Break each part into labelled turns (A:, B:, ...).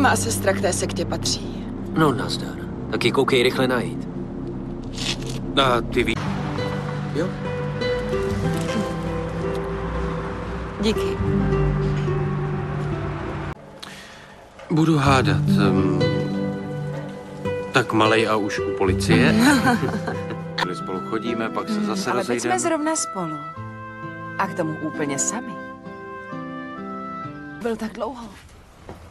A: Má sestra k té sektě patří.
B: No nazdar. Taky koukej rychle najít. A ty víš... Jo?
A: Díky.
B: Budu hádat. Tak malej a už u policie. Když spolu chodíme, pak se zase
A: Ale teď
B: rozejdeme.
A: jsme zrovna spolu. A k tomu úplně sami. Byl tak dlouho.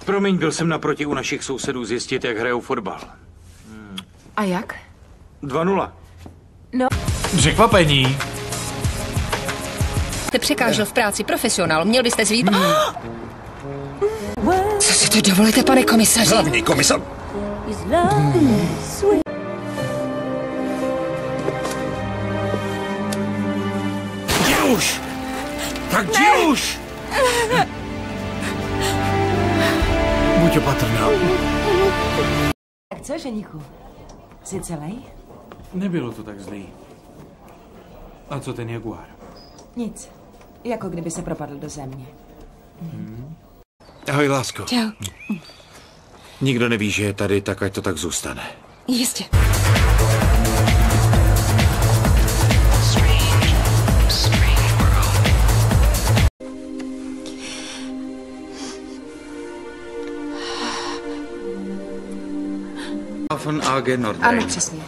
C: Promiň, byl jsem naproti u našich sousedů zjistit, jak hrajou fotbal.
A: A jak?
C: 2-0.
D: Překvapení.
E: Jste překážel v práci profesionál, měl byste zvít... Co si to dovolíte, pane komisaři?
D: Hlavní komisar.
C: Jdi už! Tak jdi už!
D: Buď opatrná.
A: Tak co, ženichu? Jsi celej?
D: Nebylo to tak zlý. A co ten jaguár?
A: Nic. Jako kdyby se propadl do země.
D: Ahoj, lásko.
E: Čau.
D: Nikdo neví, že je tady, tak ať to tak zůstane.
E: Jistě.
D: Von AG Nordrhein.
A: Ano, přesně.